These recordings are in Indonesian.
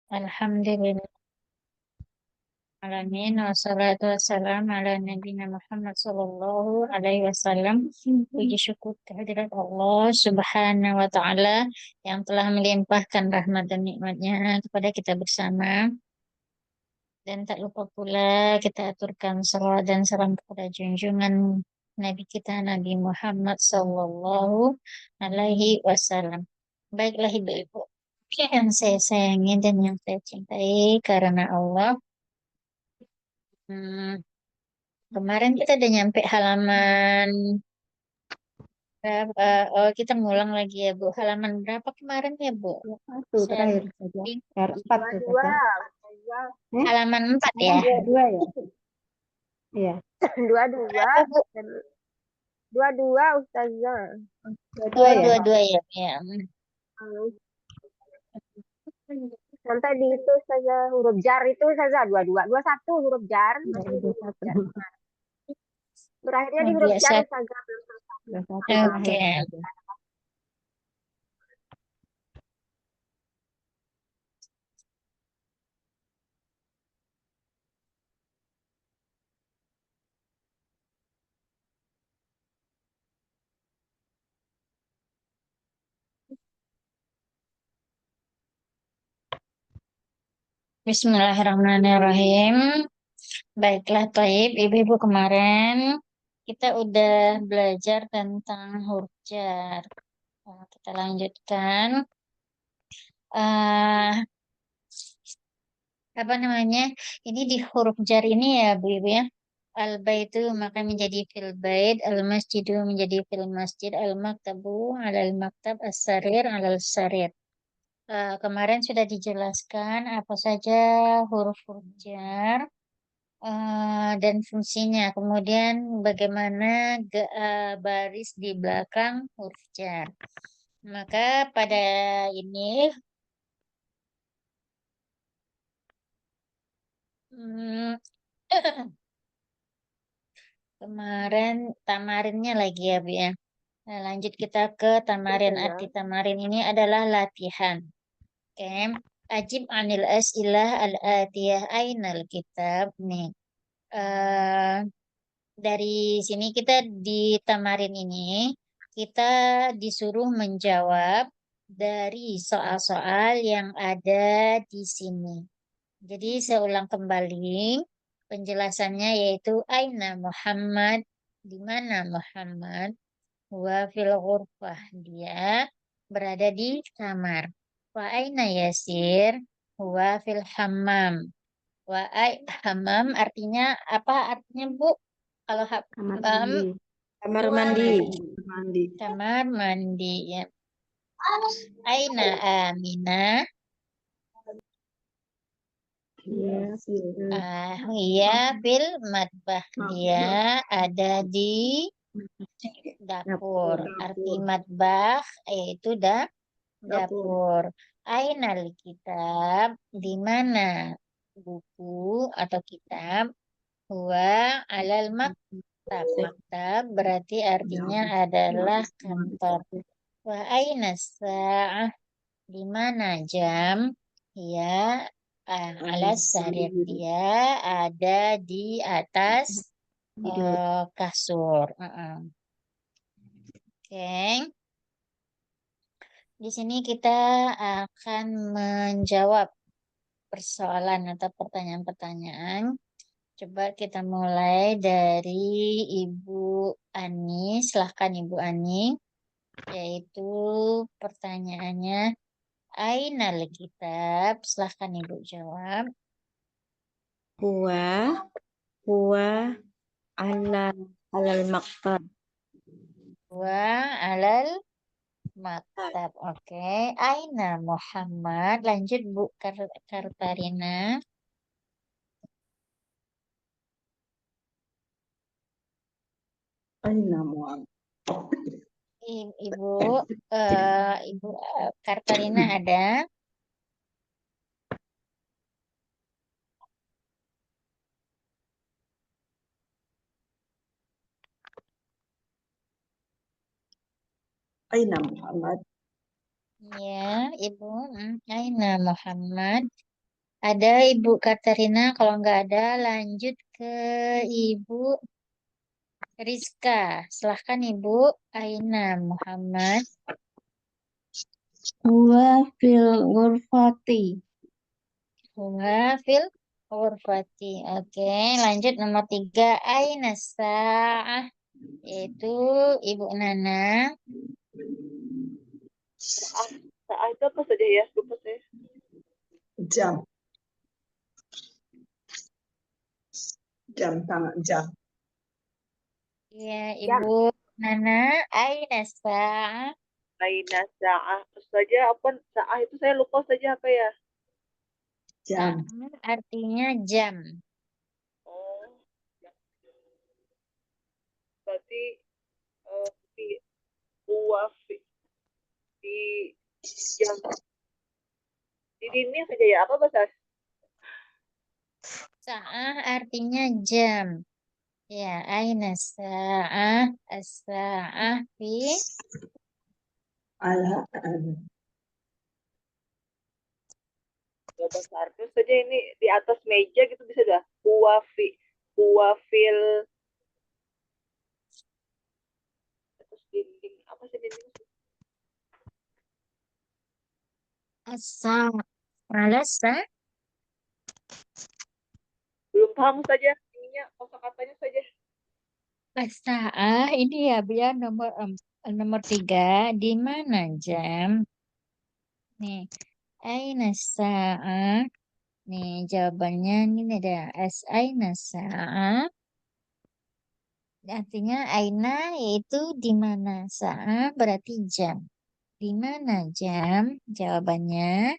Alhamdulillah alamin wassalatu wassalamu ala nabiyina Muhammad sallallahu alaihi wasallam. Puji syukur kehadirat Allah Subhanahu wa taala yang telah melimpahkan rahmat dan nikmatnya kepada kita bersama, dan tak lupa pula kita aturkan salawat dan salam kepada junjungan Nabi kita Nabi Muhammad sallallahu alaihi wasallam. Baiklah ibu-ibu yang saya sayangi dan yang saya cintai karena Allah. Hmm, Kemarin kita udah nyampe halaman berapa? Oh, kita ngulang lagi ya, Bu. Halaman berapa kemarin ya, Bu? Satu Saya terakhir saja. lupa. R4 Dua, saja. Halaman 4 ya. Dua ya. Iya. dua, Berapa, Bu? dua, Ustazah. Dua Oh, ya. dua-dua ya. Ya. Sampai di itu saja huruf jar itu saja dua satu huruf jar. Dua satu. Terakhirnya Oh, di huruf jar biasa. saja. Dua satu Oke. terakhir saja. Bismillahirrahmanirrahim. Baiklah, Taib. Ibu-ibu kemarin kita udah belajar tentang huruf jar. Nah, kita lanjutkan. eh Apa namanya? Ini di huruf jar ini ya, Bu Ibu ya. Al-baitu maka menjadi fil bait, al-masjidu menjadi fil masjid, al-maktabu alal maktab, as-sarir alal sarir. Kemarin sudah dijelaskan apa saja huruf-huruf jar dan fungsinya. Kemudian bagaimana baris di belakang huruf jar. Maka pada ini hmm, kemarin tamarinnya lagi ya, Bu ya. Nah, lanjut kita ke tamarin. Arti Ustazah. tamarin ini adalah latihan. Oke. Ajib anil as'ilah al-atiyah ainal kitab. Nih. eh dari sini kita di tamarin ini, kita disuruh menjawab dari soal-soal yang ada di sini. Jadi saya ulang kembali penjelasannya, yaitu Aina Muhammad, di mana Muhammad? Wa fil ghurfah, dia berada di kamar. Wa aina Yasir? Wa fil hammam. Hammam artinya apa artinya, Bu? Kalau Kamar hammam, mandi. Kamar mandi. Mandi. kamar mandi ya. Aina Amina? Iya. Iya, fil matbah, dia ada di dapur. Arti matbah yaitu Dapur. dapur. Ainal kitab, di mana buku atau kitab? Wa alal maktab. Maktab berarti artinya adalah kantor. Wa aina sa'ah, di mana jam? Ya, alas sarir, dia ada di atas Tidur. kasur. Oke. Di sini kita akan menjawab persoalan atau pertanyaan-pertanyaan. Coba kita mulai dari Ibu Ani. Silahkan Ibu Ani. Yaitu pertanyaannya, Ainal kitab? Silahkan Ibu jawab. Huwa. Huwa alal maktab. Wa alal maktab. Oke. Aina Muhammad. Lanjut Bu Kartarina. Aina Muhammad. Ibu, Ibu Kartarina ada. Aina Muhammad. Ya, Ibu. Aina Muhammad. Ada Ibu Katarina, kalau nggak ada lanjut ke Ibu Rizka. Silahkan Ibu Aina Muhammad. Huwa fil ghurfati. Wafil Urfati. Oke, lanjut nomor 3. Aina Sa'ah. Yaitu Ibu Nana. Saah. Saah itu apa saja ya? Lupa saya. Jam. Jam tangan jam. Ya, Jam. Ibu Nana. Aina Sa'ah. Aina saah. Saja apa? Saah itu saya lupa saja apa ya? Jam. Sa'ah artinya jam. Oh, berarti di fi di jam di dinding saja ya? Apa bahasa? Sa'ah artinya jam. Ya, Aina Sa'ah. As-Sa'ah fi. Ala. Bahasa Arab saja ini di atas meja gitu bisa dah. Fil atas dinding. Apa sih dinding? As-Sa'ah. Alasa. Belum paham saja. Ininya kosakatanya saja. As-Sa'ah ini ya, biar nomor 3. Di mana jam? Nih, Aina Sa'ah. Nih, jawabannya ini ada aina sa'ah. Artinya aina yaitu di mana. Sa'ah berarti jam. Di mana jam? Jawabannya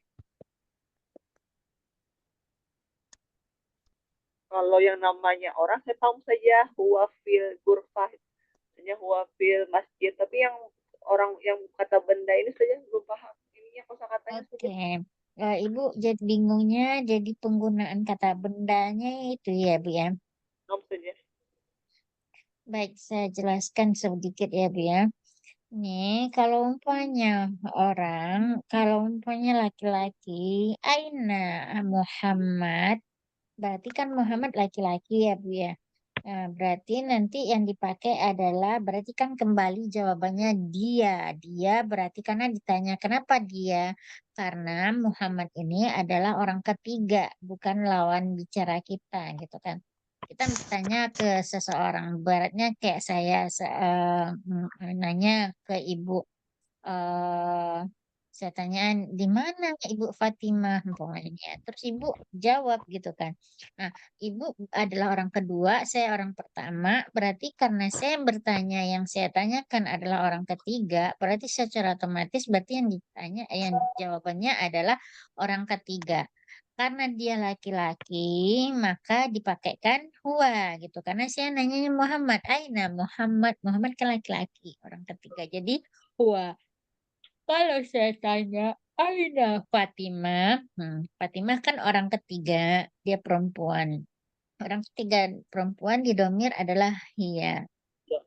Kalau yang namanya orang saya paham saja huwa fil gurfah, hanya huwa fil masjid. Tapi yang orang yang kata benda ini saja belum paham. Ininya kosakatanya saja oke. Ibu jadi bingungnya jadi penggunaan kata bendanya itu ya, Bu ya. belum saja. Baik, saya jelaskan sedikit ya, Bu ya. Nih, kalau umpamanya kalau umpamanya laki-laki, Aina Muhammad, berarti kan Muhammad laki-laki ya, Bu ya. Nah, berarti nanti yang dipakai adalah, berarti kan kembali jawabannya dia. Dia berarti karena ditanya kenapa dia? Karena Muhammad ini adalah orang ketiga, bukan lawan bicara kita gitu kan. Kita tanya ke seseorang, baratnya kayak saya nanya ke ibu, eh saya tanyaan di mana Ibu Fatimah umpamanya. Terus ibu jawab gitu kan. Nah, ibu adalah orang kedua, saya orang pertama. Berarti karena saya bertanya, yang saya tanyakan adalah orang ketiga, berarti secara otomatis berarti yang ditanya, yang jawabannya adalah orang ketiga. Karena dia laki-laki, maka dipakaikan huwa gitu. Karena saya nanyanya Muhammad, Aina Muhammad, Muhammad kan laki-laki, orang ketiga. Jadi huwa. Kalau saya tanya, Aina Fatimah, Fatimah kan orang ketiga, dia perempuan. Orang ketiga perempuan di domir adalah Hia.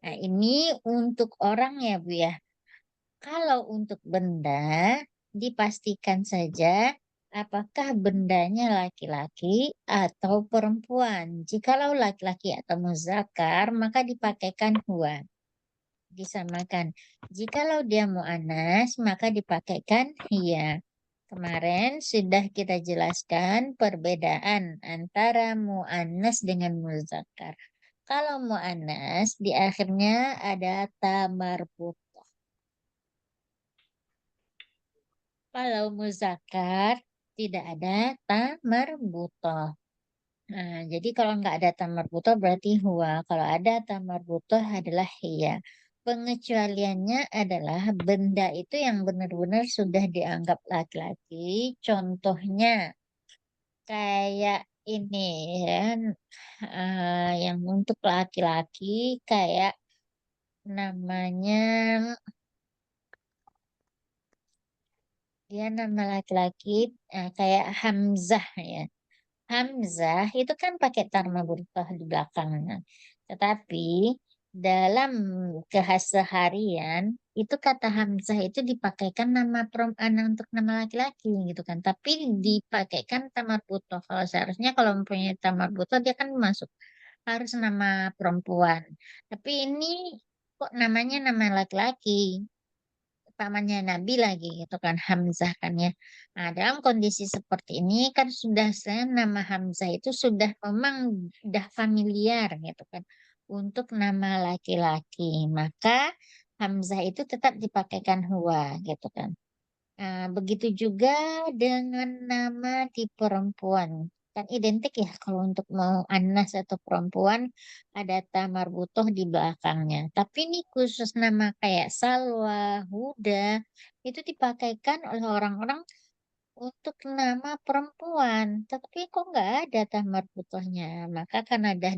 Nah, ini untuk orang ya, Bu ya. Kalau untuk benda, dipastikan saja apakah bendanya laki-laki atau perempuan. Jikalau laki-laki atau muzakkar, maka dipakaikan huwa, disamakan. Jikalau dia mu'annas, maka dipakaikan hiya. Kemarin sudah kita jelaskan perbedaan antara mu'annas dengan muzakkar. Kalau mu'annas di akhirnya ada ta marbutoh. Kalau muzakkar tidak ada ta marbutoh. Nah, jadi kalau nggak ada tamar butoh berarti huwa. Kalau ada tamar butoh adalah hiya. Pengecualiannya adalah benda itu yang benar-benar sudah dianggap laki-laki. Contohnya kayak ini ya, yang untuk laki-laki kayak namanya, dia nama laki-laki kayak Hamzah ya. Hamzah itu kan pakai tarma burqah di belakangnya. Tetapi dalam keseharian itu kata hamzah itu dipakaikan untuk nama laki-laki gitu kan. Tapi dipakaikan tamarbutoh. Kalau seharusnya kalau mempunyai tamarbutoh dia kan masuk harus nama perempuan. Tapi ini kok namanya nama laki-laki, pamannya Nabi lagi gitu kan, Hamzah kan ya. Nah, dalam kondisi seperti ini kan sudah saya nama Hamzah itu sudah memang sudah familiar gitu kan untuk nama laki-laki. Maka Hamzah itu tetap dipakaikan huwa gitu kan. Nah, begitu juga dengan nama di perempuan. Kan identik ya kalau untuk mau Anas atau perempuan ada tamar butoh di belakangnya. Tapi ini khusus nama kayak Salwa, Huda itu dipakaikan oleh orang-orang untuk nama perempuan. Tapi kok nggak ada tamar butohnya? Maka karena ada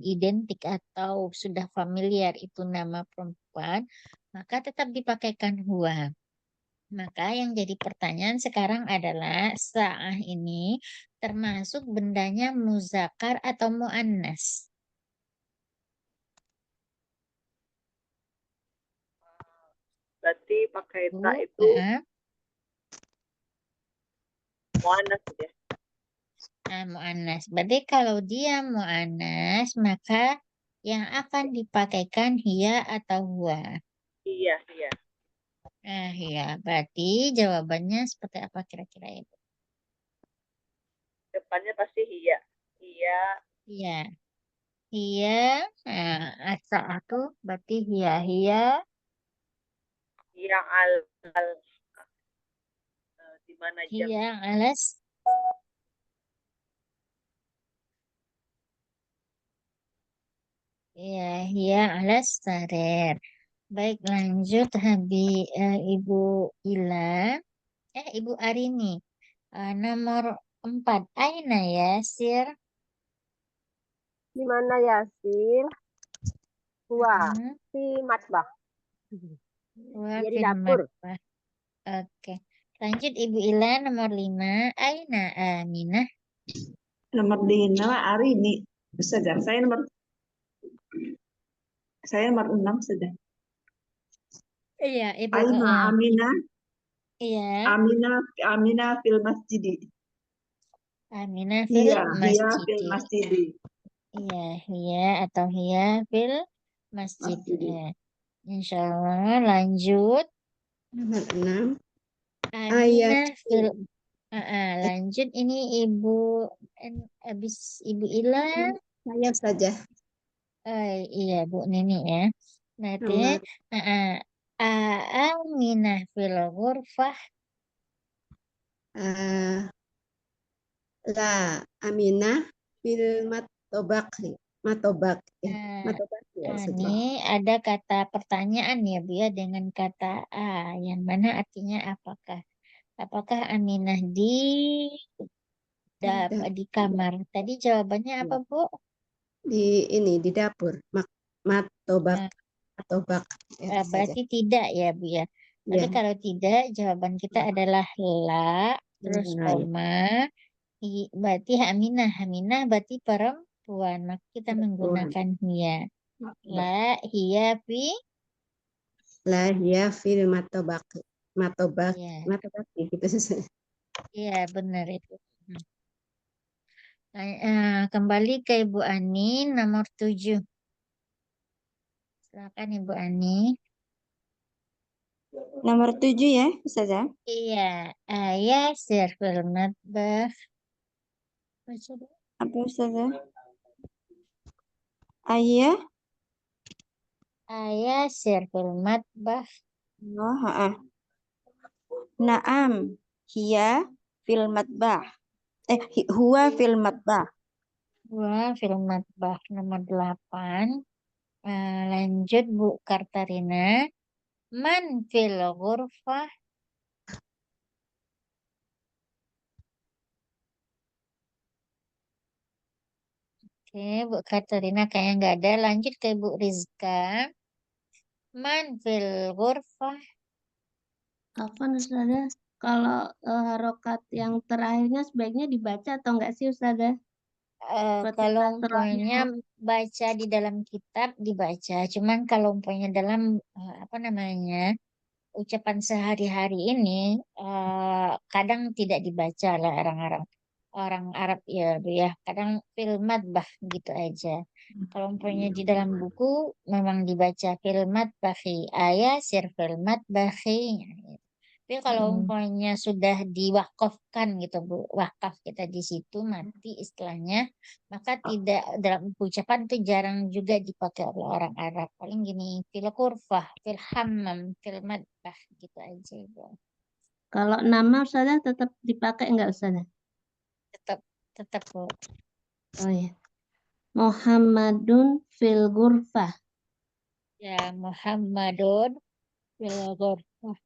identik atau sudah familiar itu nama perempuan, maka tetap dipakaikan huwa. Maka yang jadi pertanyaan sekarang adalah sa'ah ini termasuk bendanya muzakkar atau muannas? Berarti pakai ta Bu, itu ah, muannas ya. muannas. Berarti kalau dia muannas, maka yang akan dipakaikan hia atau huwa. Iya, iya. Ya, berarti jawabannya seperti apa kira-kira itu? Depannya pasti iya. Iya, Iya, hia, asal itu berarti hia, yang al di mana jam? hia alas. Ya, ya, alas sarir. Baik, lanjut Ibu Ila. Ibu Arini. Nomor 4. Aina ya, Sir. Di mana Yasin? Wah, Hmm. si matbah. Wah, Dia di firman. dapur. Oke. Lanjut Ibu Ila nomor 5. Aina Aminah. Nomor Dina Arini. Saja. Saya nomor 6 saja. Iya, Ibu. Aina Aminah. Iya, Aminah fil masjidi. Aminah fil Iya fil masjidi. masjidi. Iya, iya atau iya fil masjid. Masjidi. Insya Allah lanjut. Nomor 6. Aminah Ayat fil lanjut ini habis Ibu Ila. saya saja. Iya Bu Nini ya. Nanti Nomor Aminah fil ghurfah. eh, La Aminah fil matobak ya. Eh, Matobak ya saja. ini ada kata pertanyaan ya Bu ya dengan kata yang mana artinya apakah? Apakah Aminah Ada di kamar? Tadi jawabannya apa Bu? di dapur. Matobak Eh, matobak ya saja. Berarti tidak ya Bu ya. Tapi Ya. kalau tidak, jawaban kita adalah la, terus Nah, ya. koma, berarti Haminah. Haminah berarti perempuan. Maka kita Perempuan. menggunakan hiya. La, hiya, fi. La ya fil matobak. Matobak. Ya, Matobak gitu saja. ya benar itu. Kembali ke Ibu Ani, nomor 7. Silakan Ibu Ani. Nomor 7 ya, saja. Iya, ayah serfil matbah. Baca dulu. Apa saja? Ayah. Ayah serfil matbah. Oh, Naam. Hiya fil matbah. Huwa fil matbah. Wah, film matbah nomor 8. Lanjut Bu Kartarina. Man fil ghurfah. Oke, Bu Kartarina kayaknya nggak ada. Lanjut ke Bu Rizka. Man fil ghurfah. Afwan Ustazah, kalau harokat yang terakhirnya sebaiknya dibaca atau enggak sih Ustazah? Kalau Ketika umpamanya terakhir baca di dalam kitab dibaca, cuman kalau umpamanya dalam apa namanya ucapan sehari-hari ini kadang tidak dibaca lah orang Arab ya Bu ya. Kadang filmat bah gitu aja. Kalau umpamanya di dalam buku memang dibaca filmat bahi ayat sir filmat bahi. Tapi kalau umpamanya sudah diwakafkan gitu Bu, wakaf kita di situ mati istilahnya, maka tidak dalam ucapan itu jarang juga dipakai oleh orang Arab. Paling gini, fil kurfah, fil hammam, fil madbah gitu aja Ibu. kalau nama Ustazah tetap dipakai enggak Ustazah? Tetap tetap Bu. Oh ya. Muhammadun fil ghurfah. Ya Muhammadun fil ghurfah.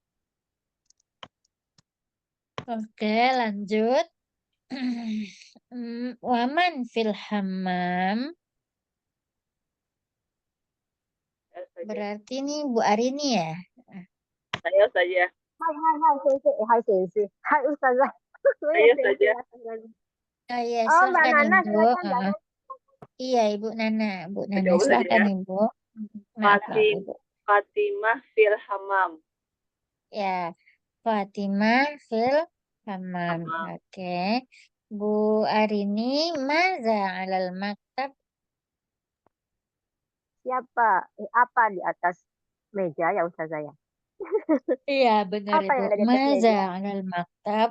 Oke, lanjut. Waman fil hammam. Saya saja. Berarti nih Bu Arini ya. Saya saja. Hai Sensei. Hai Ustazah. Saya saja. Oh ya, Oh, Mbak silahkan Nana, Ibu. silakan Mbak Nana. Iya, Ibu Nana. Bu Nana, Coba saja silahkan ya. Ibu. Maaf, Ibu. Fatimah fil hamam. Ya, Fatimah fil Hammam. Hamam. Oke. Bu Arini, maza alal maktab? Siapa? Apa di atas meja ya Ustazah ya? Iya, benar Apa Ibu. yang ada di atas Maza meja? alal maktab?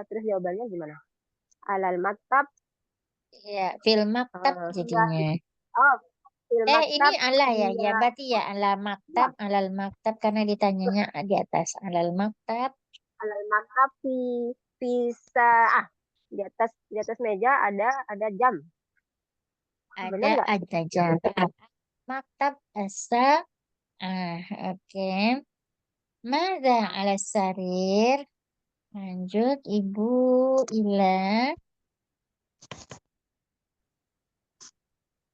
Terus jawabannya gimana? Alal maktab. Ya, fil maktab Enggak. jadinya. Oh, fil Ini maktab. ala ya. Ya, Iya. berarti ya ala maktab, alal maktab. Karena ditanyanya di atas alal maktab. Alal maktab bisa di atas meja ada jam. Benar nggak? Ada jam. Maktab asa. Oke. Mada ala sarir? Lanjut, Ibu Ila.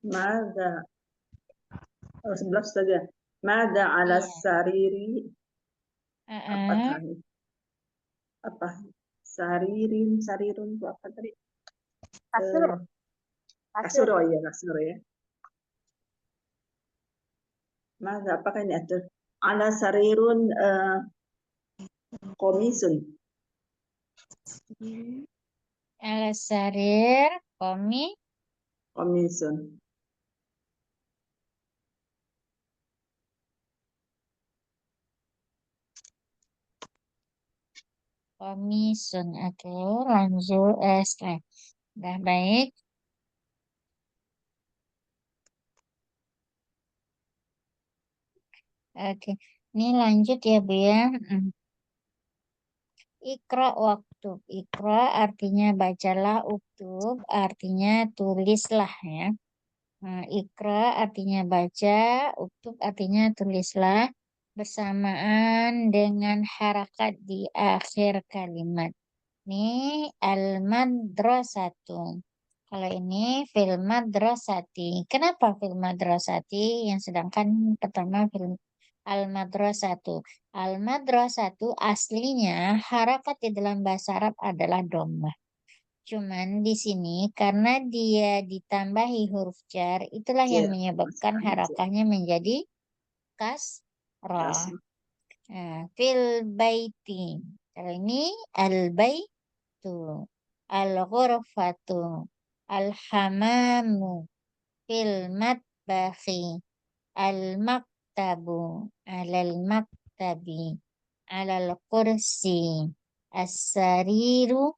Mada. Oh, sebelah saja. Mada ala Iya. sariri. Uh-uh. Apa? Sarirun itu apa tadi? Kasur. Kasur, oh iya kasur ya. Mada, apakah ini ada? Ala sarirun komisun. Ala sarir, komi, Komisun. komisun. Oke, lanjut. Udah baik. Oke, ini lanjut ya Bu ya. Ikra waktu. Ikra artinya bacalah, uktub artinya tulislah ya. Ikra artinya baca, uktub artinya tulislah bersamaan dengan harakat di akhir kalimat. Ini al-madrasatu. Kalau ini fil madrasati. Kenapa fil madrasati? Yang sedangkan pertama fil al-madrasatu. Al-madrasatu aslinya harakat di dalam bahasa Arab adalah dhammah. Cuman di sini karena dia ditambahi huruf jar, itulah yang Ya, menyebabkan masih harakahnya menjadi kasrah. kasur. Fil baiti. Kalau ini al baitu, al ghurfatu, al hamamu, fil matbahi, al maktabu, alal maktabi, alal kursi, as-sariru,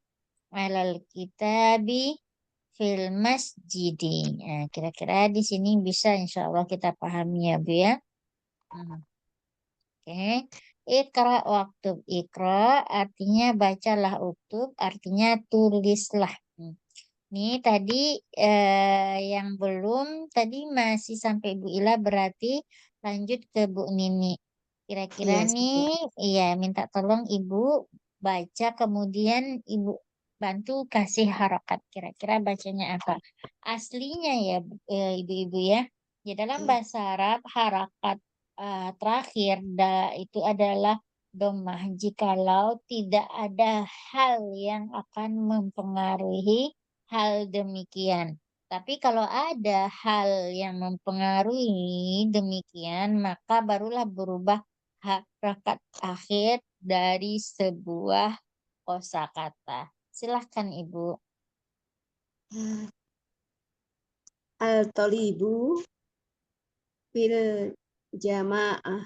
alal kitabi, fil masjidi. Nah, kira-kira di sini bisa insya Allah kita pahami ya Bu ya. Oke. Ikra waktu ikra artinya bacalah, uktub artinya tulislah. Ini tadi yang belum tadi masih sampai Bu Ila, berarti lanjut ke Bu Nini. Kira-kira Iya, nih, iya minta tolong Ibu baca kemudian Ibu bantu kasih harokat. Kira-kira bacanya apa? Aslinya ya Ibu-ibu ya. Ya dalam bahasa Arab harakat terakhir itu adalah dhammah jikalau tidak ada hal yang akan mempengaruhi hal demikian. Tapi kalau ada hal yang mempengaruhi demikian, maka barulah berubah harakat akhir dari sebuah kosakata. Silahkan Ibu. Al-tolibu fil jamaah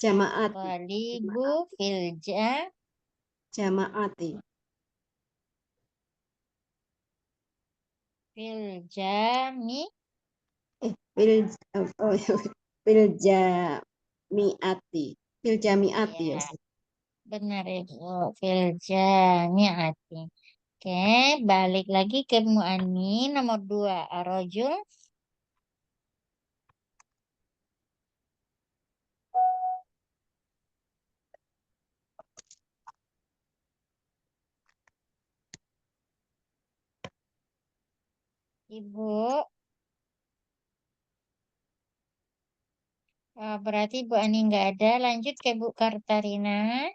jamaat Talibu filja jamaati filjami. fil oh, fil jamiati ya Ya, Ustaz. benar Ibu. Filjamiati. Oke, balik lagi ke Mu'ani nomor 2. Arojul. Ibu. Berarti Bu Ani nggak ada. Lanjut ke Bu Kartarina.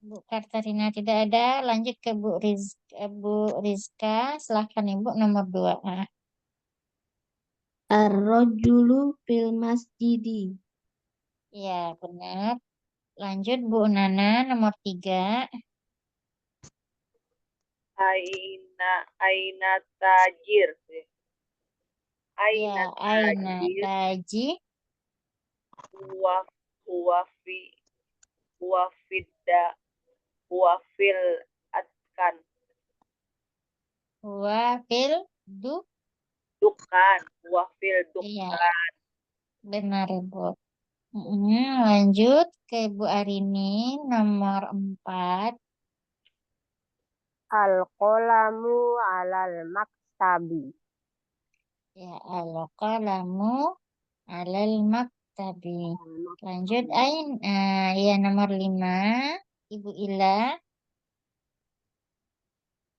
Bu Kartarina tidak ada. Lanjut ke Bu Rizka. Silahkan Ibu nomor 2. Ar-rajulu fil masjidi. Ya, benar. Lanjut Bu Nana nomor 3. Aina tajir. Aina Ya, aina tajir. taji. Huwa huwa fi huwa fidda huwa fil atkan. Huwa fil Dukan. Huwa fil Iya, dukan. benar Ibu. Lanjut ke Bu Arini nomor 4. Al-qalamu alal maktabi. Ya, al-qalamu alal maktabi. Lanjut ya nomor 5. Ibu Ila.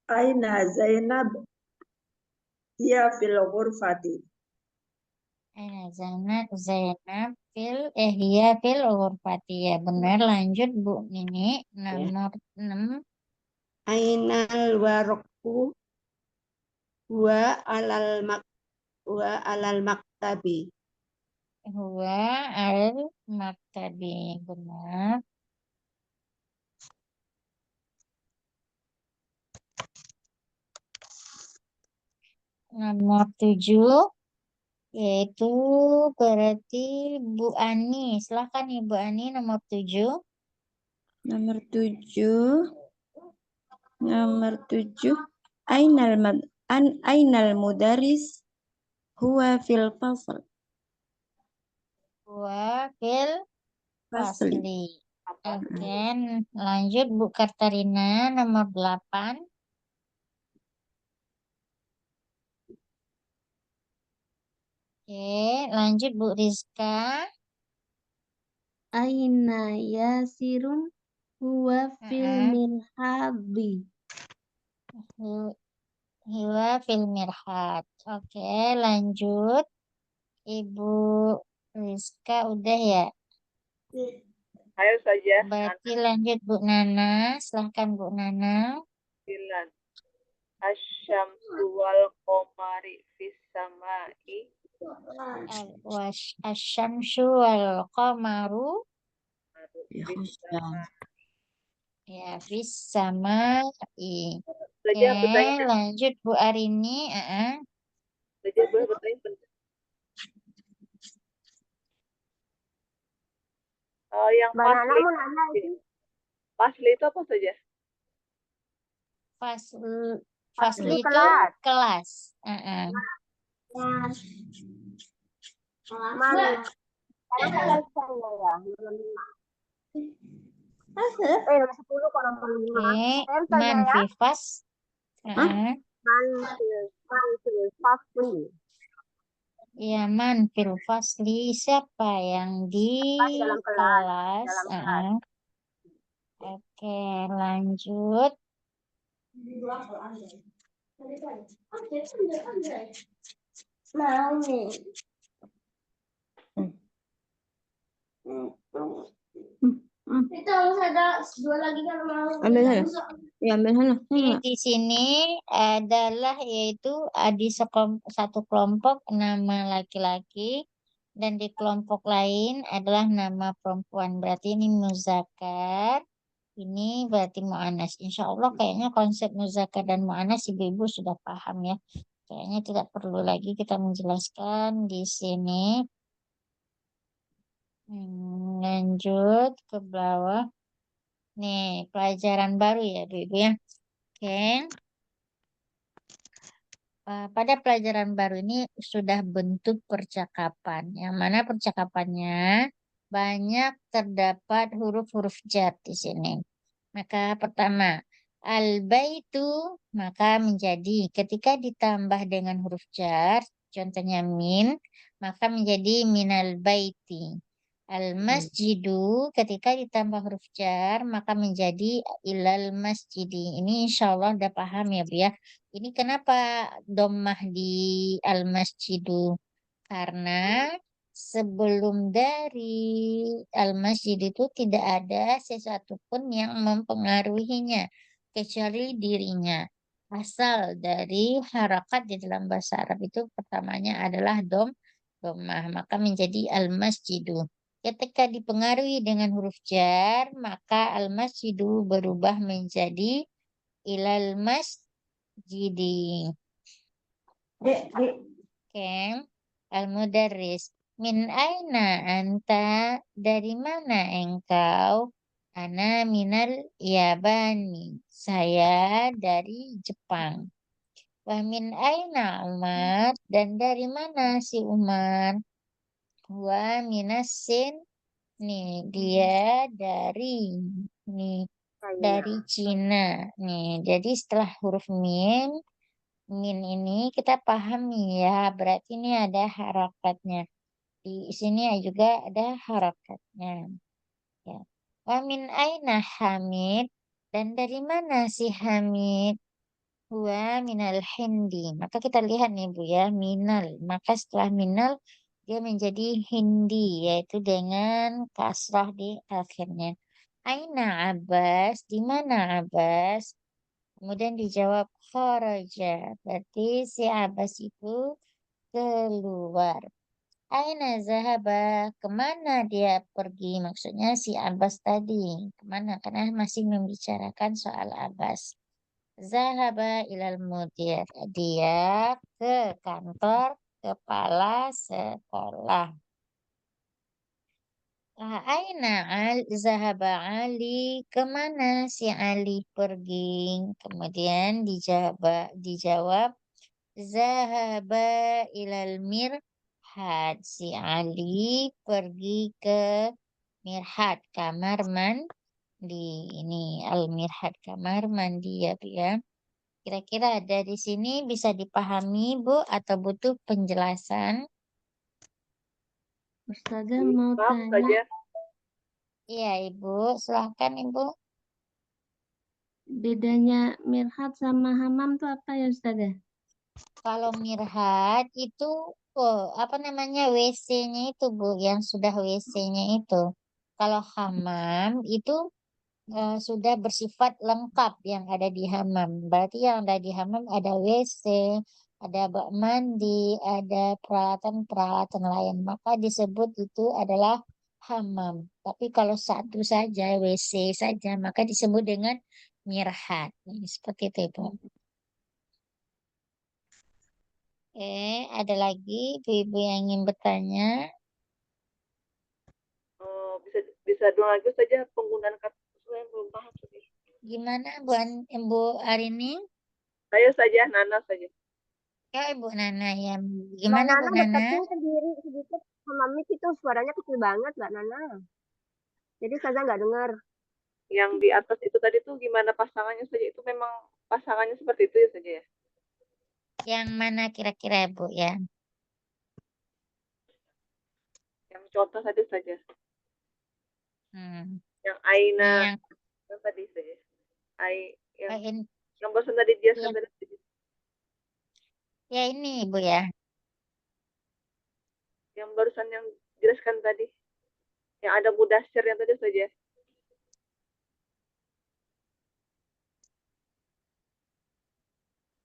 Aina Zainab hiya fil ghurfati Zainab hiya fil ghurfati. Ya, benar. Lanjut Bu Nini ya. nomor 6. Ainal warqu wa alal maktabi. Huwa al maktabi. Benar. Nomor 7 yaitu berarti Bu Ani. Silahkan Ibu Ani nomor 7. Nomor 7. Nomor 7. Ainal mudaris huwa fil fasl. Huwa fil Fasli. fasli. Oke, lanjut Bu Kartarina nomor 8. Oke, lanjut Bu Rizka. Aina yasirun huwa fil Heeh. mirhabi. Huwa fil mirhat. Oke, lanjut Ibu Rizka udah ya. Ayo saja. Berarti lanjut Bu Nana. Silahkan Bu Nana. 9. Asyamsu wal qamari fis samai. Asyamsu wal qamaru Fis samai. ya bis sama i. Saja Oke, bertanya. lanjut Bu Arini. Saja boleh bertanya. Yang Mbak Nana fasli. mau nanya itu. Fasli itu apa saja? Fasli Fasli itu kelas. kelas. Mana? Karena saya bisa ya. Nomor 10 kok nomor 5. Oke, Saya bisa ya. manfifas. Manfil fasli. Ya, manfil fasli siapa yang di Dalam kelas. kelas? Oke, lanjut. Itu harus ada dua lagi kan mau. Ambil sana. Ya, ambil sana. Ini di sini adalah yaitu di satu kelompok nama laki-laki dan di kelompok lain adalah nama perempuan. Berarti ini muzakkar. Ini berarti mu'annas. Insya Allah kayaknya konsep muzakkar dan mu'annas ibu-ibu sudah paham ya. Kayaknya tidak perlu lagi kita menjelaskan di sini. Lanjut ke bawah. Nih, pelajaran baru ya, ibu-ibu ya. Oke. Pada pelajaran baru ini sudah bentuk percakapan. Yang mana percakapannya banyak terdapat huruf-huruf jar di sini. Maka pertama, al-baitu maka menjadi ketika ditambah dengan huruf jar, contohnya min, maka menjadi minal baiti. Al-masjidu ketika ditambah huruf jar, maka menjadi ilal masjidi. Ini insya Allah udah paham ya Bu ya. Ini kenapa dommah di al-masjidu? Karena sebelum dari al-masjid itu tidak ada sesuatu pun yang mempengaruhinya kecuali dirinya. Asal dari harakat di dalam bahasa Arab itu pertamanya adalah dommah, maka menjadi al-masjidu. Ketika dipengaruhi dengan huruf jar, maka al-masjidu berubah menjadi ilal masjidi. Oke. Al-mudarris. Min aina anta? Dari mana engkau? Ana minal Yabani. Saya dari Jepang. Wa min aina Umar? Dan dari mana si Umar? Wa minasin. Nih, dia dari nih dari Cina. Nih, jadi setelah huruf min ini kita pahami ya, berarti ini ada harakatnya. Di sini juga ada harakatnya. Ya. Wa min aina Hamid? Dan dari mana si Hamid? Huwa minal Hindi. Maka kita lihat nih Bu ya, minal. Maka setelah minal dia menjadi Hindi, yaitu dengan kasrah di akhirnya. Aina Abbas? Di mana Abbas? Kemudian dijawab kharaja. Berarti si Abbas itu keluar. Aina zahaba? Kemana dia pergi? Maksudnya si Abbas tadi. Kemana? Karena masih membicarakan soal Abbas. Zahaba ilal mudir. Dia ke kantor kepala sekolah. Aina zahaba Ali? Kemana si Ali pergi? Kemudian dijawab zahaba ilal mirhad. Si Ali pergi ke mirhad, kamar mandi. Ini al-mirhad, kamar mandi ya Bu ya. Kira-kira dari sini bisa dipahami Bu atau butuh penjelasan? Ustazah mau Paham tanya, saja. Iya Ibu, silahkan Ibu. bedanya mirhat sama hamam tuh apa ya Ustazah? Kalau mirhat itu apa namanya WC-nya itu Bu, yang sudah WC-nya itu. Kalau hamam itu sudah bersifat lengkap yang ada di hamam. Berarti yang ada di hamam ada WC, ada bak mandi, ada peralatan-peralatan lain. Maka disebut itu adalah hamam. Tapi kalau satu saja, WC saja, maka disebut dengan mirhat. Seperti itu, Ibu. Ada lagi ibu-ibu yang ingin bertanya? Bisa bisa dua lagi saja penggunaan kata saya belum paham sedih. Gimana Bu Arini? Saya saja, Nana saja. Ya Ibu Nana ya. Mbak Gimana Bu Nana Nana? deketin sendiri sedikit sama mic itu suaranya kecil banget Mbak Nana. Jadi saya nggak dengar. Yang di atas itu tadi tuh gimana pasangannya saja, itu memang pasangannya seperti itu ya saja ya. Yang mana kira-kira Bu ya? Yang contoh tadi saja. Hmm. Yang Ini Aina yang tadi saja. Yang ini, yang barusan tadi dia ya, tadi. ya ini Ibu ya. Yang barusan yang jelaskan tadi. Yang ada mudasyir yang tadi saja.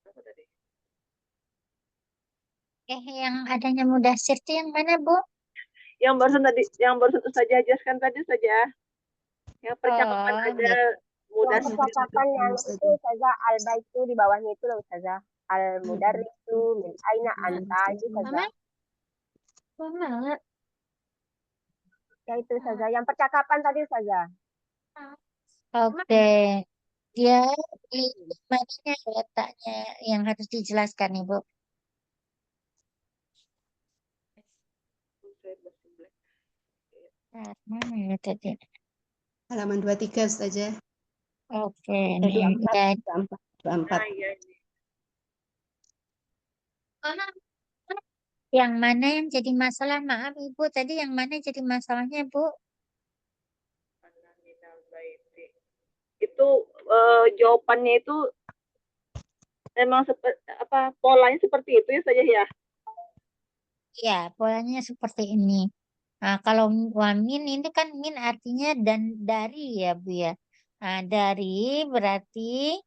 Apa tadi? Yang adanya mudasir itu yang mana, Bu? Yang barusan saja jelaskan tadi saja. Yang percakapan Oh, ada Yang mudasyir. percakapan yang itu saja alba itu di bawahnya itu loh saja. Al mudarrisu min aina anta itu saja. Mama. Ya itu saja. Yang percakapan tadi saja. Oke. Dia di mana letaknya yang harus dijelaskan, Ibu? Mana ya tadi? Halaman 23 Ustazah. Oke, Jadi nih. 24, Ya, 24, 24. Nah, iya ini. yang mana yang jadi masalah? Maaf, Ibu. Tadi yang mana jadi masalahnya, Bu? Mana minal baiti. Itu jawabannya itu memang polanya seperti itu ya saja ya. Ya, polanya seperti ini. Nah, kalau wamin ini kan min artinya dan dari ya, Bu ya. Nah, dari berarti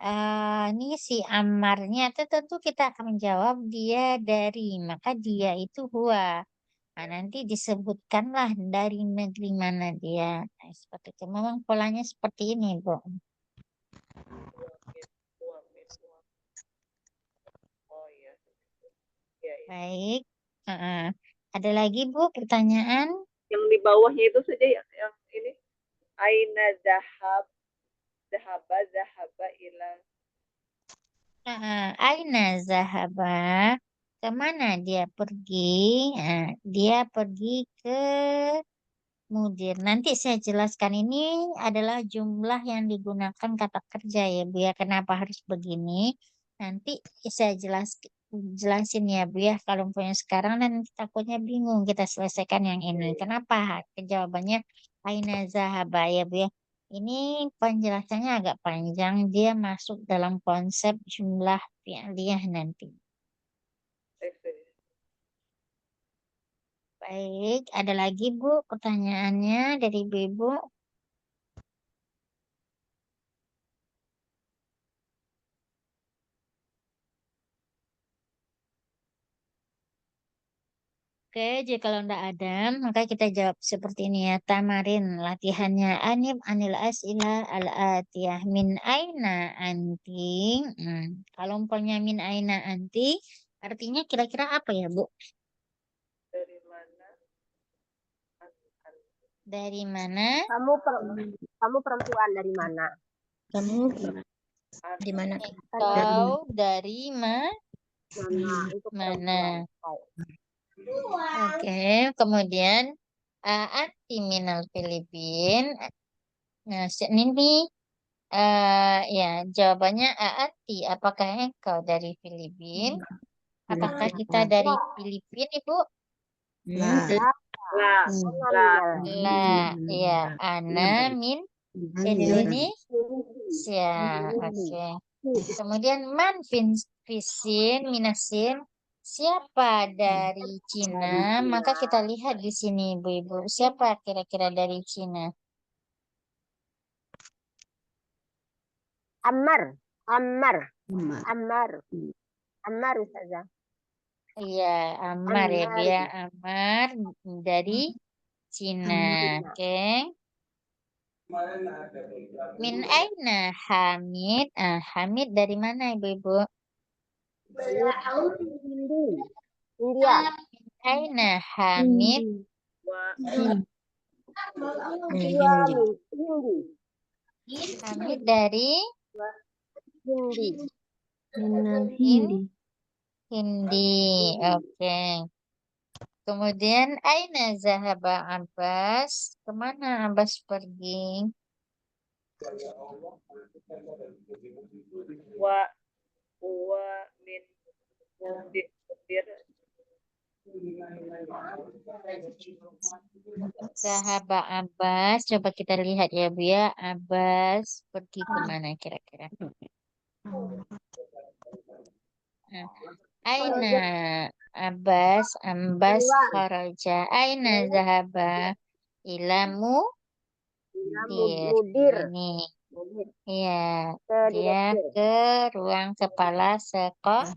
ini si amarnya itu tentu kita akan menjawab dia dari, maka dia itu huwa. Nah, nanti disebutkanlah dari negeri mana dia. Nah, seperti itu. Memang polanya seperti ini, Bu. Oh iya. Iya, iya. Baik. Ada lagi, Bu, pertanyaan? Yang di bawahnya itu saja yang ini. Aina zahaba ila. Aina zahaba. Kemana dia pergi? Nah, dia pergi ke mudir. Nanti saya jelaskan ini adalah jumlah yang digunakan kata kerja ya, Bu ya. Kenapa harus begini? Nanti saya jelasin ya, Bu ya. Kalau punya sekarang dan takutnya bingung kita selesaikan yang ini. Kenapa? Jawabannya aina zahaba ya, Bu ya. Ini penjelasannya agak panjang. Dia masuk dalam konsep jumlah fi'liyah nanti. Baik, ada lagi Bu pertanyaannya dari Ibu? Oke, jadi kalau tidak ada, maka kita jawab seperti ini ya. Tamarin latihannya. Anib anil as'ila al-atiyah. Min aina anti. Kalau umpamanya min aina anti, artinya kira-kira apa ya, Bu? Dari mana? Dari mana? Kamu perempuan dari mana? Kamu di mana? Kau dari Mana? Untuk mana? perempuan. Oke, kemudian anti minal Filipin. Nah, ini ya jawabannya anti. Apakah engkau dari Filipin? Apakah kita dari Filipin, Ibu? Lah. Lah. Lah, ya, ana min Indonesia. Oke. Kemudian man fisin minasin. Siapa dari Cina? Maka kita lihat di sini, Ibu-ibu. Siapa kira-kira dari Cina? Ammar. Emak. Ammar Ustazah. Iya, Ammar ya, Ammar. dia Ammar dari Cina. Oke. Min aina Hamid? Hamid dari mana, Ibu-ibu? Hindi. India. Aina Hamid? Hindi. Hamid dari Hindi. Hindi. Oke. Kemudian aina zahaba Abbas? Kemana Abbas pergi? Wa min mudir. Zahaba Abbas. Coba kita lihat ya, Bu ya. Abbas pergi kemana kira-kira? Aina Abbas kharaja. Aina zahaba. ilamu Ila dir. mudir. Ini, Mudir. ya, Ke dia direktur. ke ruang kepala sekolah.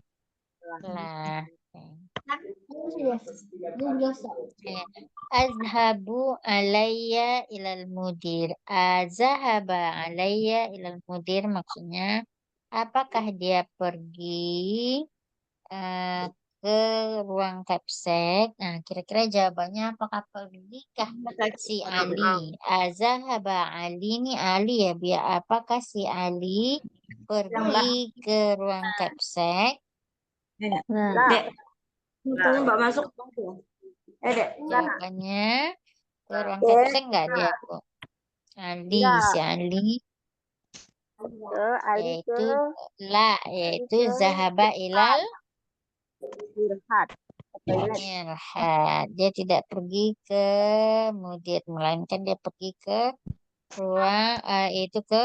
Ya. Azhabu alayya ilal mudir. Azhaba alayya ilal mudir maksudnya apakah dia pergi eh, ke ruang kapsek? Nah, kira-kira jawabannya apakah pergikah si Ali? Azhaba Ali ini Ali ya, biar apakah si Ali pergi ke ruang kapsek? Nah, Dek, tanya Mbak masuk. Dek. Jawabannya ke ruang Oke. kapsek enggak dia, Bu? Ali, Enggak. si Ali Ali ke yaitu zahaba ilal Irhat. Ke toilet. mirhat. Dia tidak pergi ke mudir, melainkan dia pergi ke ruang itu ke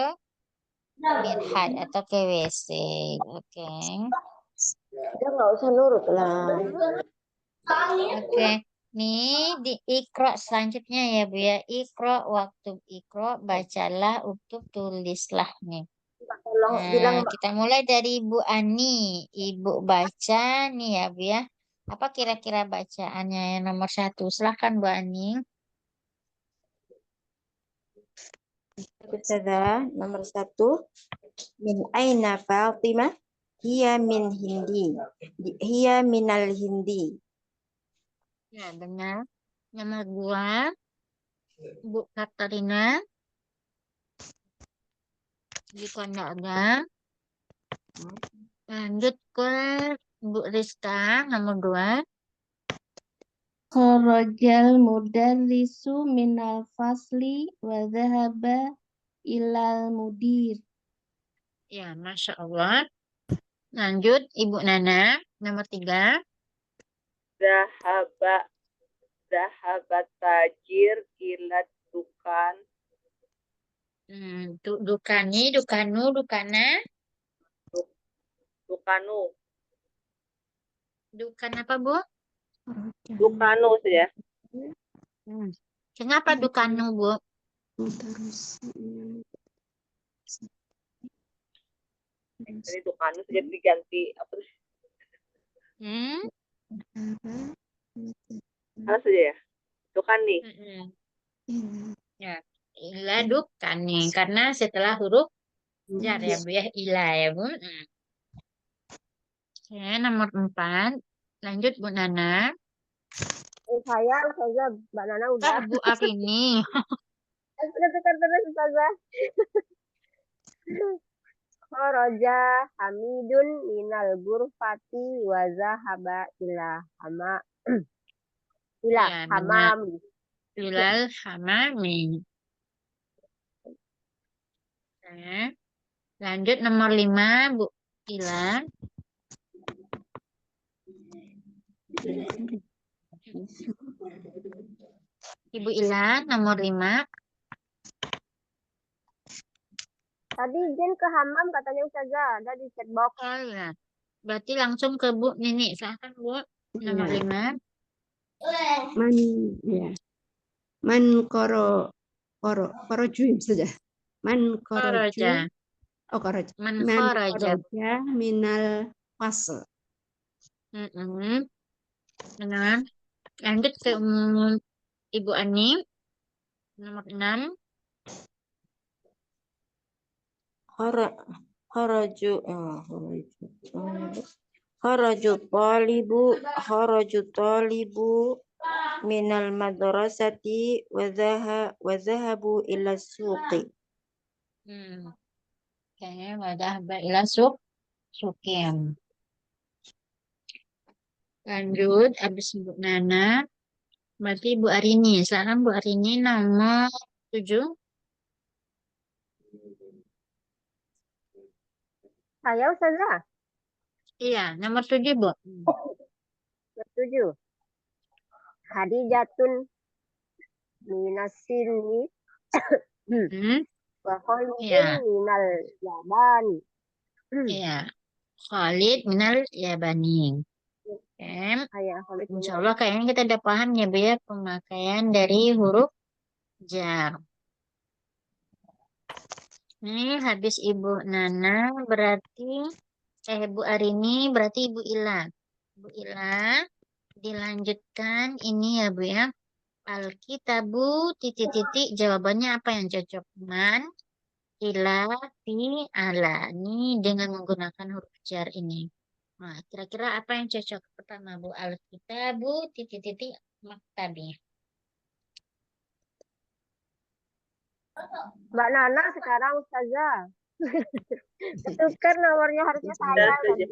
mirhat atau ke WC. Oke. Dia nggak usah nurut lah. Oke. Nih di ikro selanjutnya ya Bu ya. Ikro waktu ikro bacalah untuk tulislah nih. Tolong bilang Mbak. Kita mulai dari Ibu Ani. Ibu baca nih ya Bu ya. Apa kira-kira bacaannya yang nomor 1? Silahkan Bu Ani. Ustazah, nomor 1. Min aina Fatimah? Hiya min Hindi. Hiya minal Hindi. Ya benar. Nomor 2, Bu Katarina. Jika tidak ada, lanjut ke Bu Rizka. Nomor 2. Kharajal mudarrisu minal fasli wa dhahaba ilal mudir. Ya, Masya Allah. Lanjut Ibu Nana. Nomor 3. Zahabat tajir ilat dukan. Dukani, dukanu, dukana. Dukanu. Dukan apa Bu? Dukanu saja. Kenapa dukanu Bu? Jadi dukanu saja diganti apa tuh? Hmm? Apa saja ya? Dukani. Ya, ila dukani karena setelah huruf jar ya Bu ya, ila ya Bu. Oke, nomor 4. Lanjut Bu Nana. Saya Ustazah, Mbak Nana udah. Bu Arini. Terus Ustazah. Kharaja Hamidun minal gurfati wa zahaba ila hama ila Ya, benar. hamam. Ilal hamami. Oke. Lanjut nomor 5 Bu Ila. Ibu Ila nomor 5. Tadi izin ke hamam katanya Ustazah, ada di chatbox. Oh ya. Berarti langsung ke Bu Nini. Silahkan Bu. Nomor 5. Man, ya. Man koroju saja. Man koroju. Kharaja. Oh koroju. Man Man kharaja. koroja minal fasl. Benar. Lanjut ke Ibu Ani. Nomor 6. Kharaju kharaju talibu minal madrasati wa zahabu ila suqi. Kayaknya wadah ila sukim. Lanjut, habis Bu Nana. Berarti Bu Arini. Sekarang Bu Arini nomor 7. Saya Ustazah. Iya, nomor 7 Bu. Setuju. Hadijatun minasini wa khalidun Iya, minal yabani. iya. Khalid minal Yabani. Oke. Ayah Khalid Insya Allah kayaknya kita udah paham ya Bu ya pemakaian dari huruf belajar. Ini habis Ibu Nana berarti Bu Arini berarti Ibu Ila. Bu Ila dilanjutkan ini ya Bu ya. Alkitabu titik-titik jawabannya apa yang cocok? Man, ila, fi, ala. Ini dengan menggunakan huruf jar ini. Nah, kira-kira apa yang cocok? Pertama Bu, alkitabu titik-titik maktabi. Mbak Nana sekarang Ustazah. Tukar nomornya harusnya saya. Benar saja.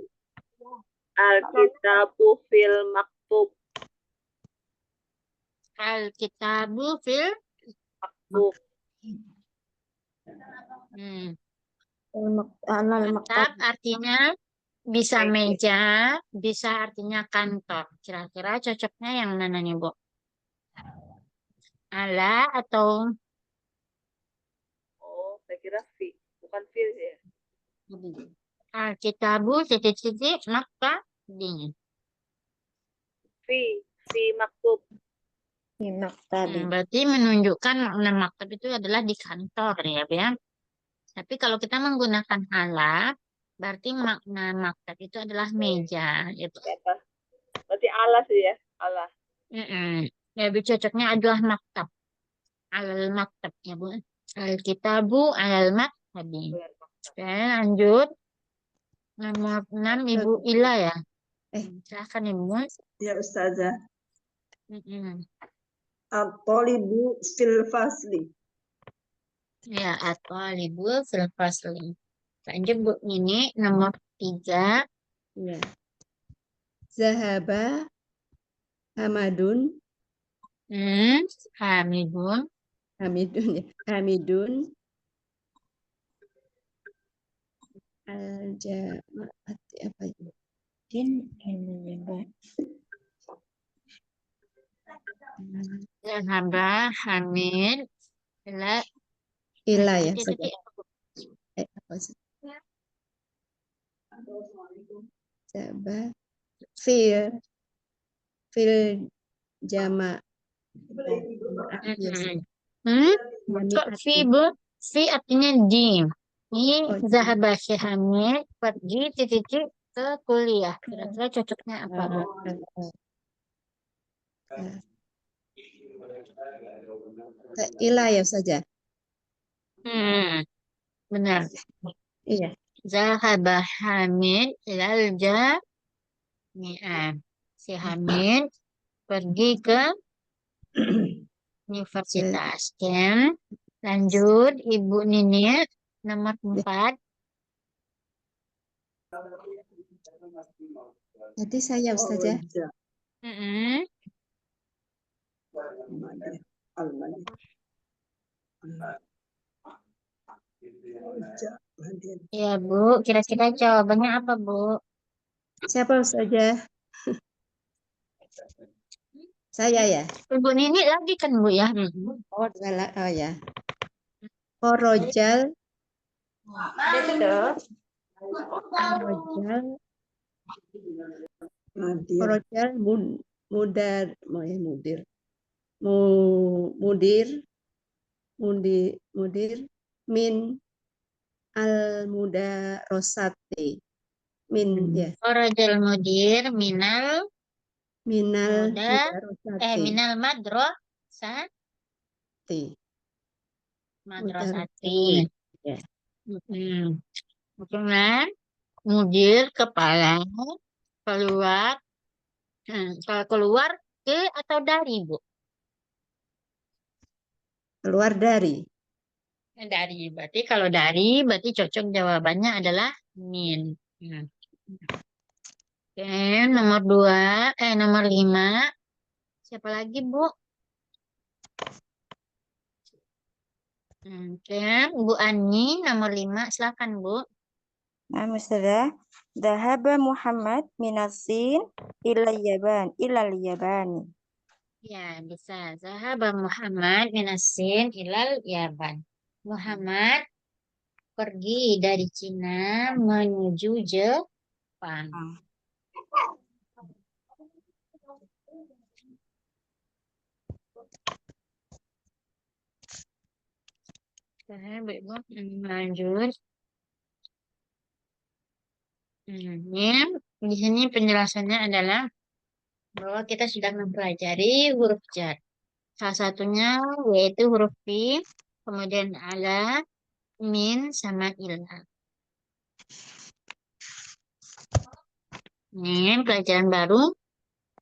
Alkitabu fil maktub. Alkitabu fil Maktub. maktab artinya bisa meja, bisa artinya kantor. Kira-kira cocoknya yang mana nih, Bu? Ala atau Oh, saya kira fi. Bukan fil ya. alkitabu titik-titik maktabi. Fi maktub. Fi maktabi. Berarti menunjukkan makna maktab itu adalah di kantor ya, Bu ya. Tapi kalau kita menggunakan ala, berarti makna maktab itu adalah meja. Gitu. Di atas. Berarti ala sih ya. Ala. Lebih cocoknya adalah maktab. Alal maktab ya, Bu. Alkitabu alal maktabi. Benar, maktub. Oke, lanjut. Nomor 6 Ibu Ila ya. Silakan Ibu. Ya Ustazah. Mm-mm. At-talibu fil fasli. Ya, atau libur fil fasli. Lanjut Bu, ini nomor 3. Ya. Zahaba Hamadun Hamidun. Hamidun ya. Hamidun al-jamaati apa itu? Zahaba Hamid. Ila. Ila ya Titik, saja. titik. Apa sih? Zahaba fil jama. Kok fi Bu? Fi artinya di. Ini Oh, di. Zahaba Hamid pergi titik ke kuliah. Kira-kira cocoknya apa Bu? Ila ya saja. Benar. Iya. Zahaba Hamid ilal jami'ah. Si Hamid pergi ke universitas. Dan lanjut Ibu Nini nomor 4. Jadi saya Ustazah. Kharaja. Al-Madi. Ya Bu, kira-kira jawabannya apa Bu? Siapa Ustazah? Saya ya. Ibu Nini lagi kan Bu ya? Oh ya. Korojal Nadir. Korojal mudir min al mudarosati min ya Korojal mudir minal mudarosati minal madrasati. ya. Dengan mudir kepala keluar kalau keluar ke atau dari Bu? Keluar dari Dari. Berarti kalau dari berarti cocok jawabannya adalah min. Oke, nomor 5. Siapa lagi Bu? Oke, Bu Ani nomor 5. Silakan Bu. Nah, Ustazah. Dhahaba Muhammad minasin ilal yabani. Ya, bisa. Zahaba Muhammad minasin ilal Yaban. Muhammad pergi dari Cina menuju Jepang. Oke, Ibu, lanjut. Ini di sini penjelasannya adalah bahwa kita sudah mempelajari huruf jar. Salah satunya yaitu huruf fi, kemudian ala, min, sama ila. Ini pelajaran baru.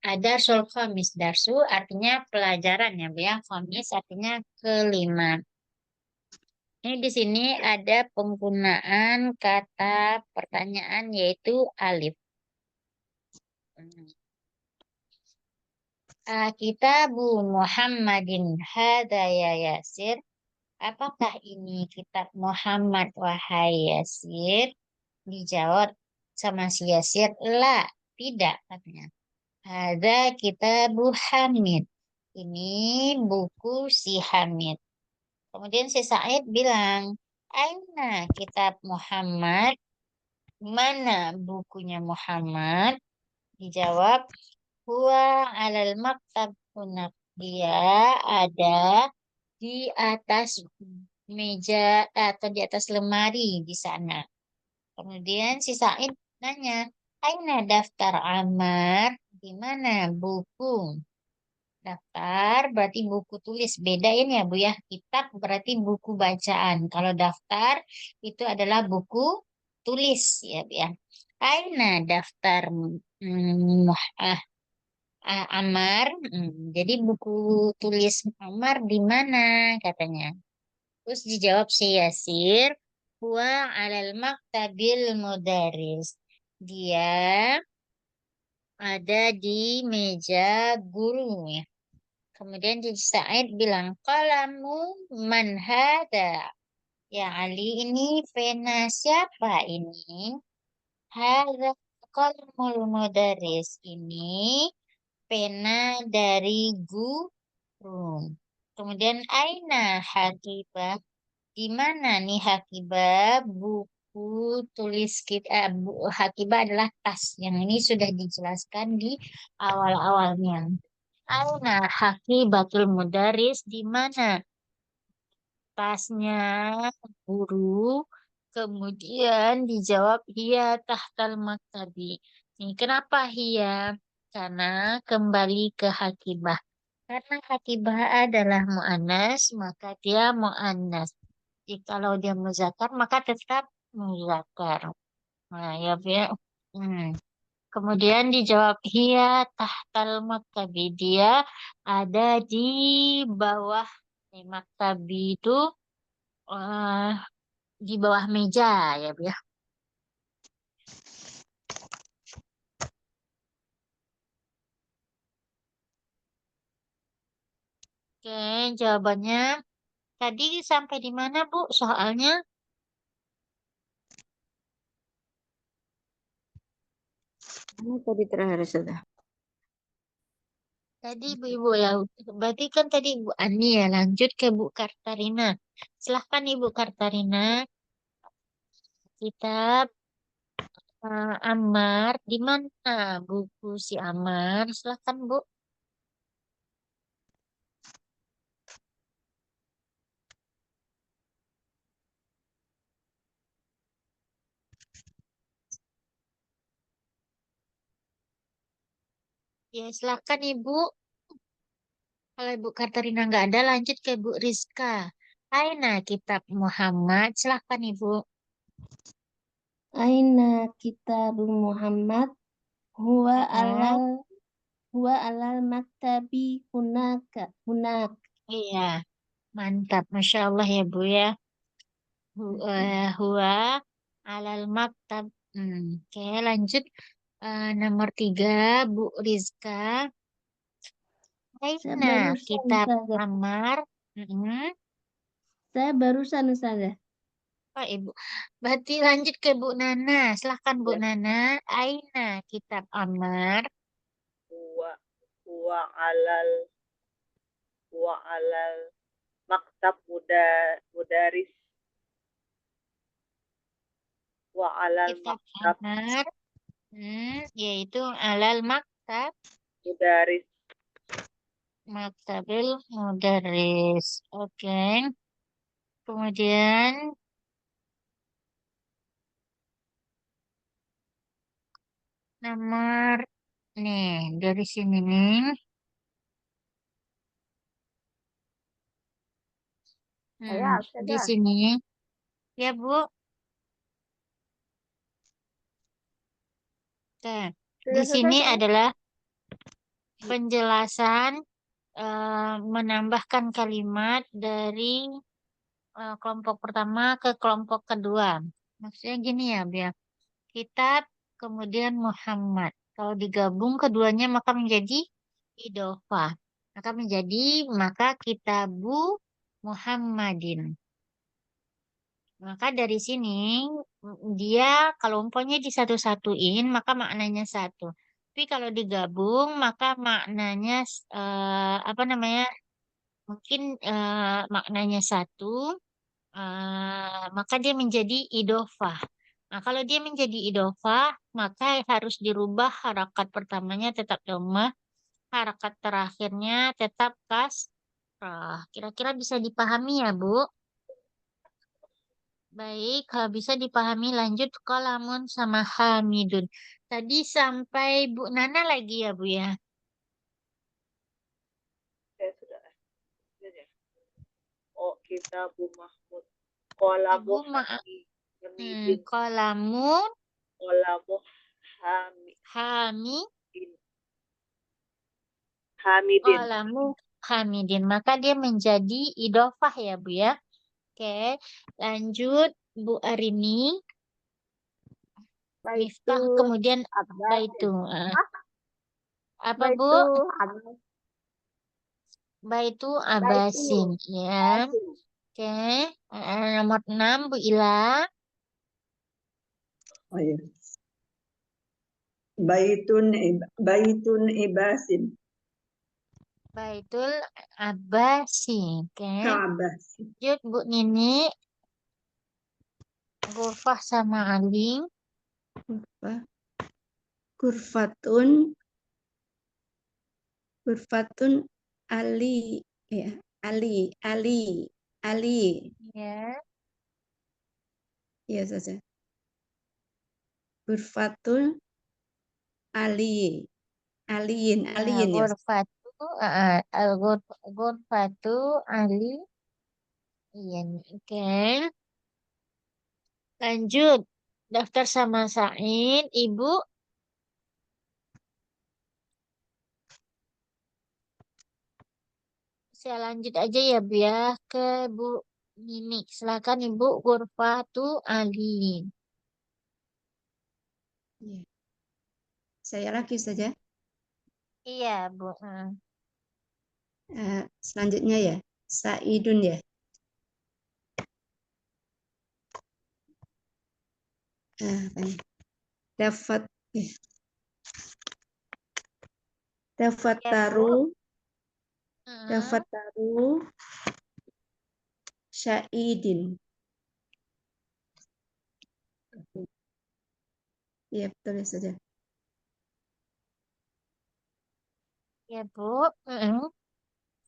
Ada darsul khamis. Darsu artinya pelajaran ya, Bu ya. Khamis artinya kelima. Ini di sini ada penggunaan kata pertanyaan yaitu alif. Kitabu Muhammadin hada ya Yasir. Apakah ini kitab Muhammad wahai Yasir? Dijawab sama si Yasir, la, tidak katanya. Ada kitabu Hamid. Ini buku si Hamid. Kemudian si Said bilang, aina kitab Muhammad? Mana bukunya Muhammad? Dijawab, huwa alal maktab hunak. Dia ada di atas meja atau di atas lemari di sana. Kemudian si Said nanya, aina daftar Ammar? Di mana buku? Daftar berarti buku tulis. Beda ini ya Bu ya. Kitab berarti buku bacaan. Kalau daftar itu adalah buku tulis ya Bu ya. Aina daftar Ammar. Jadi buku tulis Ammar di mana katanya. Terus dijawab si Yasir, huwa alal maktabil mudaris. Dia ada di meja guru ya. Kemudian si Said bilang, kalamu man hada? Ya Ali, ini pena siapa ini? Hada qalamul mudaris. Ini pena dari guru. Kemudian aina Hakibah? Di mana nih Hakibah? Buku tulis kita. Hakibah adalah tas. Yang ini sudah dijelaskan di awal-awalnya. Aina Hakibatul Mudaris? Di mana tasnya guru? Kemudian dijawab hiya tahtal maktabi. Ini kenapa hiya? Karena kembali ke Hakibah. Karena Hakibah adalah mu'annas, maka dia mu'annas. Kalau dia muzakkar, maka tetap muzakkar. Nah, ya, Bu ya. Kemudian dijawab hiya tahtal maktabi. Dia ada di bawah maktabi itu eh, di bawah meja ya, Bu ya. Oke, jawabannya tadi sampai di mana, Bu? Soalnya Mana tadi terakhir sudah? tadi Ibu ya, berarti kan tadi Ibu Ani ya, lanjut ke Bu Kartarina. Silahkan Ibu Kartarina, kitab Ammar, di mana buku si Ammar? Silahkan Bu. Ya, silahkan Ibu. Kalau Ibu Katarina nggak ada, lanjut ke Bu Rizka. Aina kitab Muhammad. Silahkan Ibu. Aina kitabu Muhammad? Huwa Oh, alal huwa alal maktabi hunak. iya, mantap. Masya Allah ya Bu ya. Huwa alal maktab. Oke, lanjut. Nomor 3, Bu Rizka. Saya Aina barusan kitab saja. Ammar. Mm-mm. Saya barusan saja. Pak Ibu. Berarti lanjut ke Bu Nana. Silahkan Bu Ya. Nana. Aina kitab Ammar. Huwa huwa alal huwa alal maktab mudaris wa alal Kitab maktab Ammar. Yaitu alal maktab. mudaris. Maktabil mudaris. Oke. Kemudian nomor nih dari sini nih. Saya Di Ustazah. sini ya Bu. Oke. Di Sudah selesai sini saya? adalah penjelasan menambahkan kalimat dari kelompok pertama ke kelompok kedua. Maksudnya gini ya, biar kitab kemudian Muhammad. Kalau digabung keduanya maka menjadi idofah. Maka kitabu Muhammadin. Maka dari sini dia kalau umpamanya disatu-satuin maka maknanya satu. Tapi kalau digabung maka maknanya apa namanya? Mungkin maknanya satu, maka dia menjadi idofah. Nah, kalau dia menjadi idofah, maka harus dirubah harakat pertamanya tetap dhammah, harakat terakhirnya tetap kasrah. Kira-kira bisa dipahami ya, Bu? Baik, kalau bisa dipahami lanjut kolamun sama hamidun. Tadi sampai Bu Nana lagi ya, Bu ya? Ya sudah. Ya, ya. Oh, kitabu Mahmud. Kolamu Ibu Hamidin. kolamun Kolamu Hamidin. Hamidin. kolamu hamidin. Maka dia menjadi idofah ya, Bu ya? Oke, lanjut Bu Arini. Miftah Baitu kemudian Abbas. baitu. Apa Bu? Baitu Abbas. Baitu Baitu Abbasin ya. Abbasin. Oke, nomor 6 Bu Ila. Oh iya. Baitun ibasin. Baitul Abbasin. Oke, Ka'bah. lanjut Bu Nini. Gurfah sama Aling. Kurfatun Ali ya Ali Ya, ya saja Kurfatun Aliin ya ya Gurfatu, Gurfatu Ali. Iya, oke. Lanjut. Daftar sama Said, Ibu. Saya lanjut aja ya, Bu ya, ke Bu Nini. Silakan Ibu Gurfatu Ali. Ya. Saya lagi saja. Iya, Bu. Selanjutnya ya Saidun ya. Apa ini? Dapat Ya, Dafataru Bu. Dafataru Syaidin. Ya, betul saja. Ya, Bu.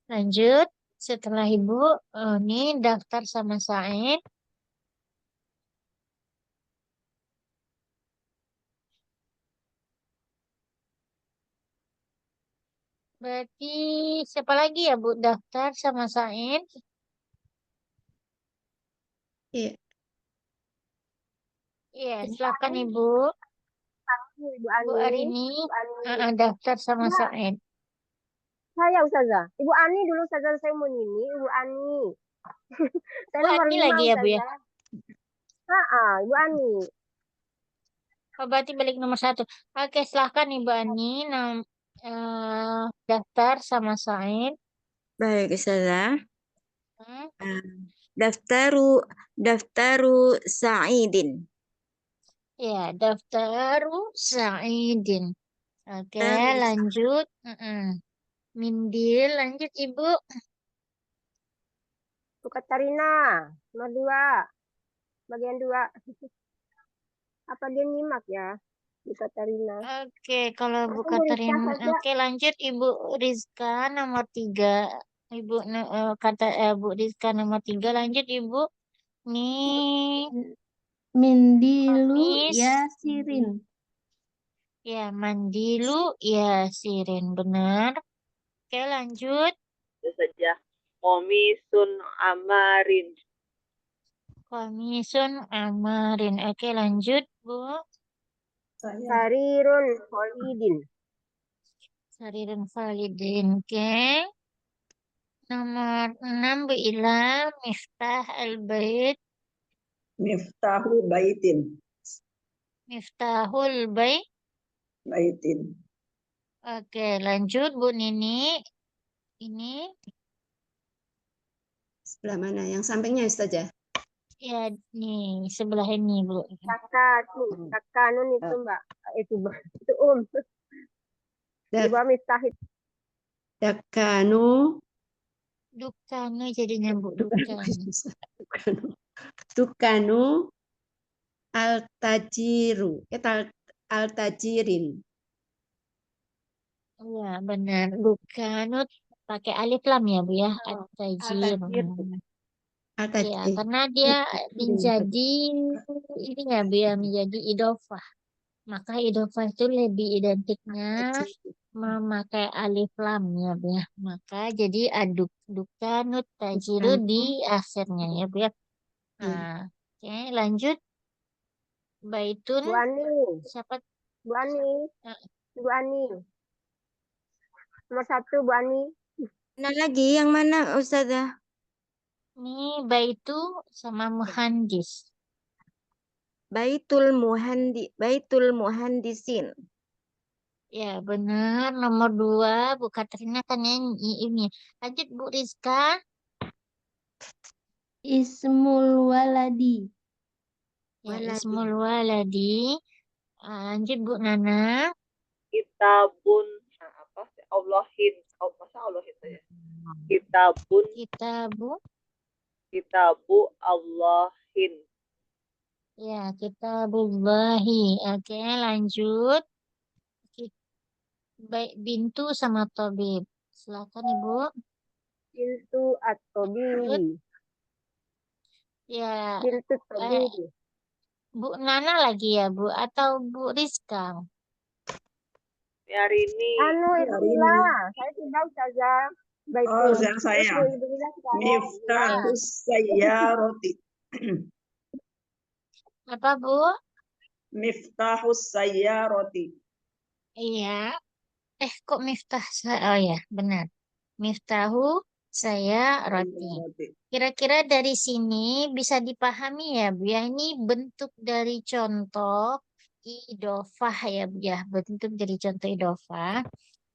Lanjut. Setelah Ibu, ini daftar sama Said. Berarti siapa lagi ya, Bu? Daftar sama Said. Iya, Iya, Ibu silakan Ani, Ibu. Ibu Bu Ani, Arini, Ibu Ani. daftar sama Enggak, Said. saya Ustazah. Ibu Ani dulu Ustazah, saya mau Nini. Ibu Ani. Saya Bu nomor Ani 5 lagi ya, Bu ya? Ustazah. Ibu Ani. Oh, berarti balik nomor 1. Oke, silahkan Ibu Ani daftar sama Said. Baik, Ustazah. Hmm, Daftaru Sa'idin. Ya, daftaru Saidin. Oke, Daftaru lanjut. Mindil, lanjut Ibu. Bu Katarina. Nomor 2. Bagian 2. Apa dia nyimak ya? Bu Katarina. Oke, kalau Bu Aku mau Rizka Katarin. saja. Oke, lanjut Ibu Rizka nomor 3. Ibu kata Bu Rizka nomor 3 lanjut Ibu. Nih Mindilu Kamis. yasirin. Ya, mandilu ya sirin benar. Oke, lanjut. Itu saja. Komisun amarin. Komisun amarin. Oke, lanjut Bu. Saya. Sarirun kholidin. Sarirun Validin. Oke. Nomor 6 Bu Ila. Miftah al-bait. Miftahu baitin. Miftahul bait. Baitin. Oke, lanjut Bu Nini. Ini Sebelah mana? Yang sampingnya Ustazah? ya nih sebelah ini Bu. Takanun itu Mbak. Itu itu Di Dak- bawah miftah itu. Dakanu. Dukanu jadinya Bu. Dukanu. Dukanu al-tajiru. Al-tajirin. Iya benar. Dukanu pakai alif lam ya Bu ya. At-tajir. Al-tajir. Ya, karena dia menjadi ini ya Bu ya, menjadi idofah. Maka idofah itu lebih identiknya memakai alif lam ya Bu ya. Maka jadi aduk dukanut tajiru di akhirnya ya Bu ya. Nah, oke, lanjut. Baitun Bu Ani. siapa? Bu Ani. Nah, Bu Ani. Nomor 1 Bu Ani. Nah lagi yang mana Ustazah? ini baitu sama muhandis. Baitul muhandisin. Ya benar. Nomor 2 Bu Katrina kan ini. Lanjut Bu Rizka. Ismul waladi. Ya, Waladi. ismul waladi. Lanjut Bu Nana. Kitabun. Nah, apa? Allahin. Oh, masa Allahin saja? Kitabun. Kitabu Allahin. Ya, kitabullahi. Oke, lanjut. Baik, bintu sama tobib. Silakan Ibu. Bintu at-tobi. Ya, Bintu tobi. Bu Nana lagi ya Bu atau Bu Rizka? Hari ini. Anu Ibulah. Saya tidak saja. Baik. Oh, yang saya. Miftahus sayyarati. Apa Bu? Miftahus sayyarati. Iya. Kok Miftah? Oh ya, benar. Miftahu saya roti. Kira-kira dari sini bisa dipahami ya Bu ya. Ini bentuk dari contoh idofah ya Bu ya. Bentuk dari contoh idofah.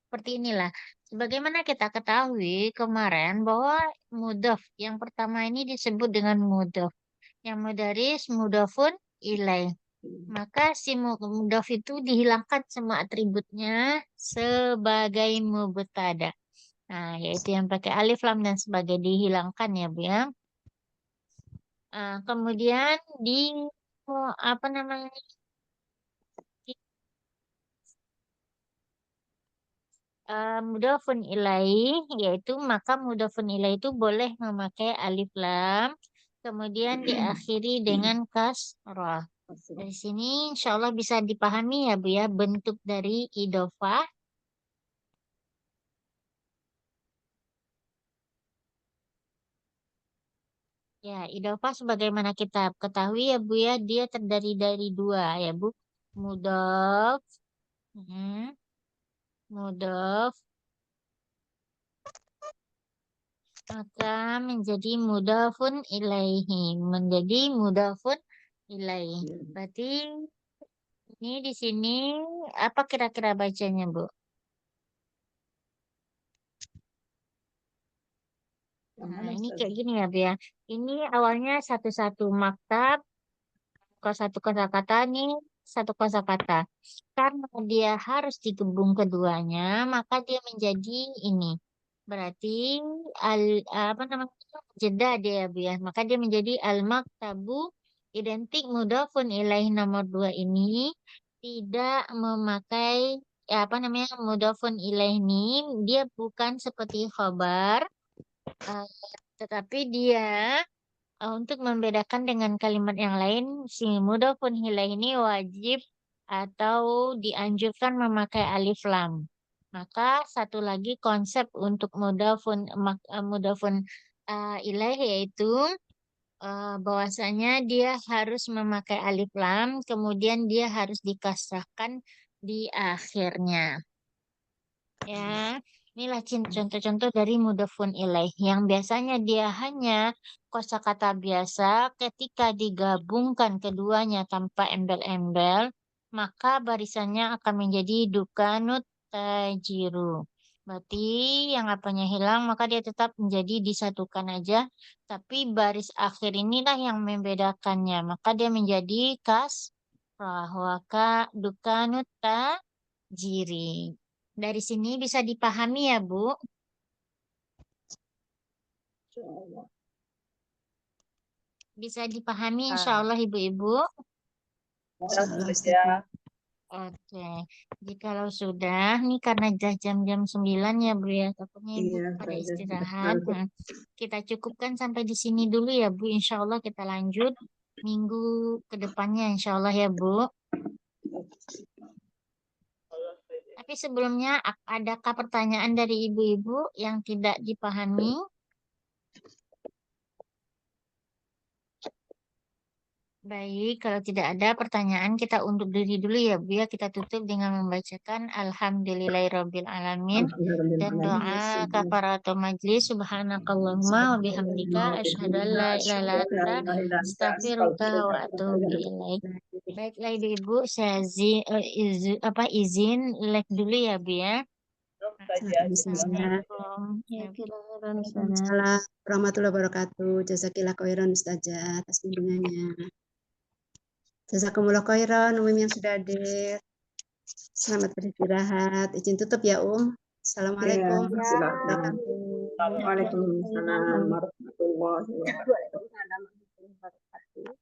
Seperti inilah. Sebagaimana kita ketahui kemarin bahwa mudhof yang pertama ini disebut dengan mudhof. Yang mudaris mudhofun ilaih. Maka si mudhof itu dihilangkan semua atributnya sebagai mubtada. Nah, yaitu yang pakai alif lam dan sebagai dihilangkan ya Bu ya. Kemudian di apa namanya? Mudhofun ilaih yaitu maka mudhofun ilaih itu boleh memakai alif lam kemudian diakhiri dengan kasrah. Dari sini insya Allah bisa dipahami ya Bu ya bentuk dari idofah. Ya, idofah sebagaimana kita ketahui ya Bu ya dia terdiri dari 2 ya Bu. Mudhof, mudhof maka menjadi mudhafun ilaihi, menjadi mudhafun ilaihi. Berarti ini di sini apa kira-kira bacanya Bu? Nah, ini kayak gini ya Bu ya. Ini awalnya satu-satu maktab, satu kosakata nih, satu kosakata. Karena dia harus digabung keduanya, maka dia menjadi ini. Berarti apa namanya? Jeda dia ya Bu ya. Maka dia menjadi al-maktabu identik mudhafun ilaih nomor 2 ini tidak memakai apa namanya mudhafun ilaih ini dia bukan seperti khabar Eh, tetapi dia untuk membedakan dengan kalimat yang lain, si mudhofun ilaih ini wajib atau dianjurkan memakai alif lam. Maka satu lagi konsep untuk mudhofun ilaih yaitu bahwasanya dia harus memakai alif lam, kemudian dia harus dikasrahkan di akhirnya. Ya, inilah contoh-contoh dari mudhofun ilaih yang biasanya dia hanya kosakata biasa ketika digabungkan keduanya tanpa embel-embel, maka barisannya akan menjadi dukanut tajiru. Berarti yang apanya hilang maka dia tetap menjadi disatukan aja, tapi baris akhir inilah yang membedakannya. Maka dia menjadi waka dukanut tajiri. Dari sini bisa dipahami ya, Bu? Bisa dipahami insya Allah Ibu-Ibu? Insyaallah Ya, Ustazah. Oke. Jikalau sudah, nih karena sudah jam-jam 9 ya, Bu ya. Takutnya Ibu Iya, pada Ustazah. istirahat. Nah, kita cukupkan sampai di sini dulu ya, Bu. Insya Allah kita lanjut minggu ke depannya, insya Allah ya, Bu. Tapi sebelumnya, adakah pertanyaan dari Ibu-Ibu yang tidak dipahami? Baik, kalau tidak ada pertanyaan kita undur diri dulu ya Bu ya. Kita tutup dengan membacakan Alhamdulillahirabbil alamin dan doa kafaratul majlis subhanakallahumma wa bihamdika asyhadu an la ilaha illa anta astaghfiruka wa atubu ilaik. Baiklah Ibu, saya izin like dulu ya Bu ya. Silakan Ustazah. Assalamualaikum. Ya, kira Ustazah. Waalaikumsalam warahmatullahi wabarakatuh. Jazakillah khairan Ustazah atas bimbingannya. Jazakumullah khairan umum yang sudah hadir. Selamat beristirahat. Izin tutup ya, Assalamualaikum Ya, warahmatullahi silakan. wabarakatuh. Waalaikumsalam warahmatullahi wabarakatuh. Waalaikumsalam warahmatullahi wabarakatuh.